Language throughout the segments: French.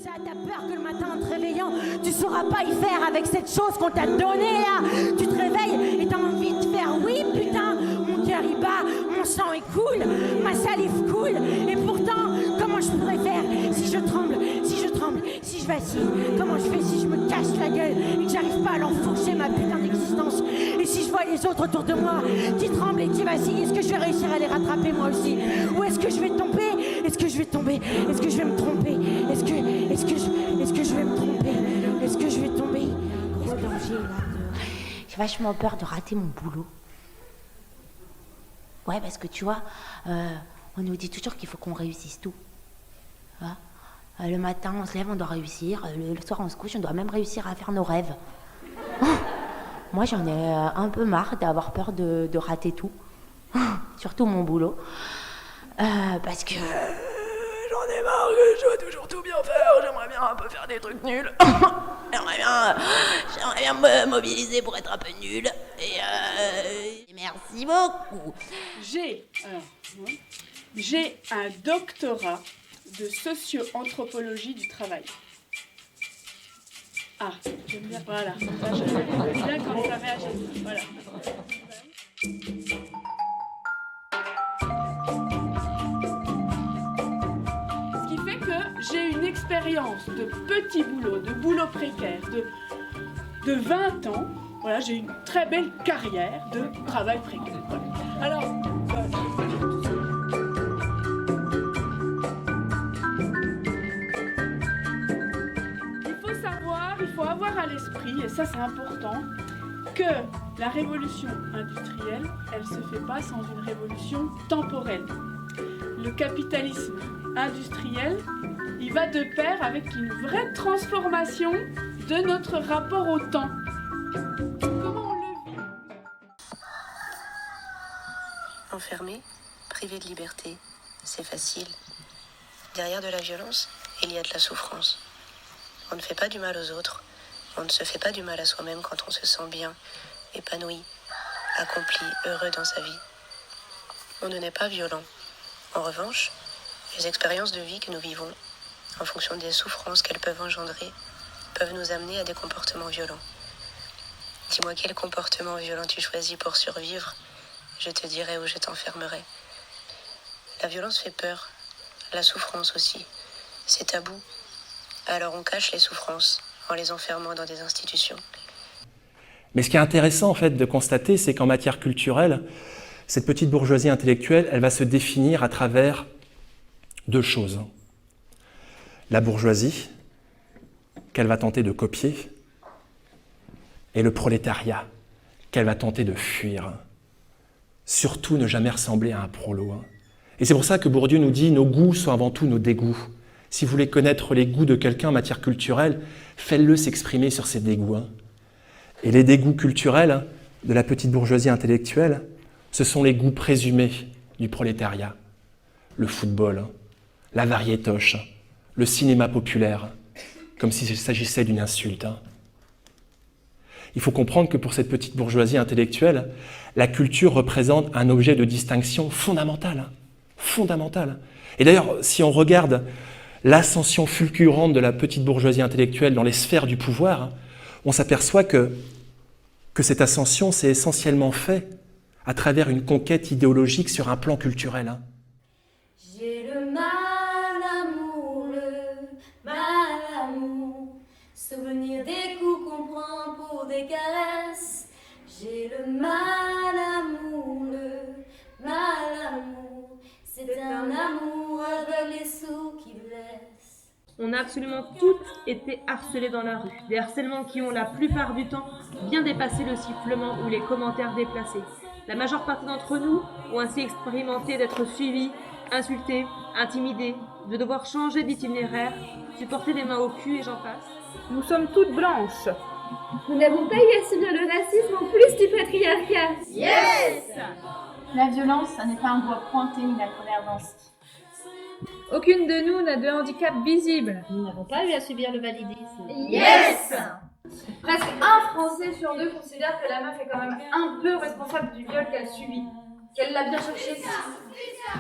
ça, t'as peur que le matin en te réveillant, tu sauras pas y faire avec cette chose qu'on t'a donnée là. Tu te réveilles et t'as envie de faire oui putain, mon cœur y bat, mon sang est coule, ma salive coule. Et pourtant, comment je pourrais faire si je tremble, si je vacille? Comment je fais si je me casse la gueule et que j'arrive pas à l'enfourcher ma putain d'existence? Et si je vois les autres autour de moi qui tremblent et qui vacillent, est-ce que je vais réussir à les rattraper moi aussi? Ou est-ce que je vais tomber? Est-ce que je vais tomber? Est-ce que je vais me tromper? Est-ce que je vais me tromper? Est-ce que je vais tomber? Gros danger là. J'ai vachement peur de rater mon boulot. Ouais, parce que tu vois, on nous dit toujours qu'il faut qu'on réussisse tout. Hein? Le matin, on se lève, on doit réussir. Le soir, on se couche, on doit même réussir à faire nos rêves. Moi, j'en ai un peu marre d'avoir peur de rater tout. Surtout mon boulot. Parce que j'en ai marre que je dois toujours tout bien faire. J'aimerais bien un peu faire des trucs nuls. J'aimerais bien me mobiliser pour être un peu nul. Et merci beaucoup. J'ai un doctorat de socio-anthropologie du travail. Ah, j'aime bien. Voilà. J'aime bien quand ça réagit. Voilà. Ce qui fait que j'ai une expérience de petit boulot, de boulot précaire, de 20 ans. Voilà, j'ai une très belle carrière de travail précaire. Voilà. Alors, il faut avoir à l'esprit, et ça c'est important, que la révolution industrielle, elle se fait pas sans une révolution temporelle. Le capitalisme industriel, il va de pair avec une vraie transformation de notre rapport au temps. Comment on le vit? Enfermé, privé de liberté, c'est facile. Derrière de la violence, il y a de la souffrance. On ne fait pas du mal aux autres. On ne se fait pas du mal à soi-même quand on se sent bien, épanoui, accompli, heureux dans sa vie. On ne naît pas violent. En revanche, les expériences de vie que nous vivons, en fonction des souffrances qu'elles peuvent engendrer, peuvent nous amener à des comportements violents. Dis-moi quel comportement violent tu choisis pour survivre, je te dirai où je t'enfermerai. La violence fait peur, la souffrance aussi. C'est tabou. Alors on cache les souffrances en les enfermant dans des institutions. Mais ce qui est intéressant en fait de constater, c'est qu'en matière culturelle, cette petite bourgeoisie intellectuelle, elle va se définir à travers deux choses. La bourgeoisie, qu'elle va tenter de copier, et le prolétariat, qu'elle va tenter de fuir. Surtout ne jamais ressembler à un prolo. Et c'est pour ça que Bourdieu nous dit « Nos goûts sont avant tout nos dégoûts ». Si vous voulez connaître les goûts de quelqu'un en matière culturelle, faites-le s'exprimer sur ses dégoûts. Et les dégoûts culturels de la petite bourgeoisie intellectuelle, ce sont les goûts présumés du prolétariat. Le football, la variétoche, le cinéma populaire, comme s'il s'agissait d'une insulte. Il faut comprendre que pour cette petite bourgeoisie intellectuelle, la culture représente un objet de distinction fondamental. Fondamental. Et d'ailleurs, si on regarde l'ascension fulgurante de la petite bourgeoisie intellectuelle dans les sphères du pouvoir, on s'aperçoit que cette ascension s'est essentiellement faite à travers une conquête idéologique sur un plan culturel. J'ai le mal amour, souvenir des coups qu'on prend pour des caresses. J'ai le mal amour, c'est un amour avec les sous qui blessent. On a absolument toutes été harcelées dans la rue. Des harcèlements qui ont la plupart du temps bien dépassé le sifflement ou les commentaires déplacés. La majeure partie d'entre nous ont ainsi expérimenté d'être suivis, insultés, intimidés, de devoir changer d'itinéraire, supporter des mains au cul et j'en passe. Nous sommes toutes blanches. Nous n'avons pas eu à subir le racisme en plus du patriarcat. Yes! La violence, ça n'est pas un doigt pointé ni la colère dansée. Aucune de nous n'a de handicap visible. Nous n'avons pas eu à subir le validisme. Yes! Presque un Français sur deux considère que la meuf est quand même un peu responsable du viol qu'elle subit. Qu'elle l'a bien cherché.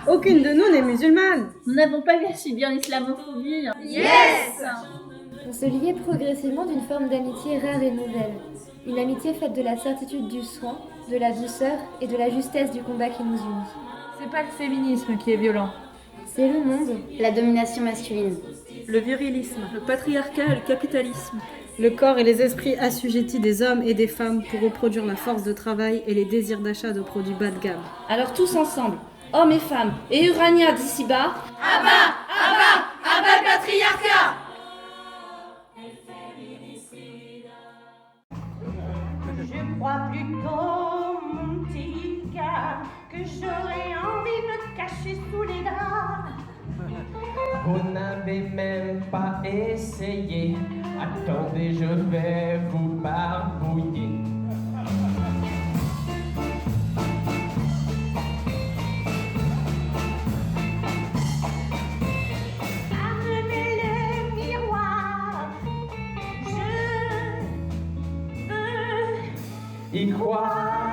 Aucune de nous n'est musulmane. Nous n'avons pas vu si bien l'islamophobie. Yes! On se liait progressivement d'une forme d'amitié rare et nouvelle. Une amitié faite de la certitude du soin, de la douceur et de la justesse du combat qui nous unit. C'est pas le féminisme qui est violent. C'est le monde. La domination masculine. Le virilisme, le patriarcat et le capitalisme. Le corps et les esprits assujettis des hommes et des femmes pour reproduire la force de travail et les désirs d'achat de produits bas de gamme. Alors tous ensemble, hommes et femmes, et Urania d'ici bas. Abat le patriarcat! Je crois plutôt, mon petit gars, que j'aurais envie de me cacher sous les draps. Vous n'avez même pas essayé. Attendez, je vais vous barbouiller. Amenez le miroir, je veux Y croire.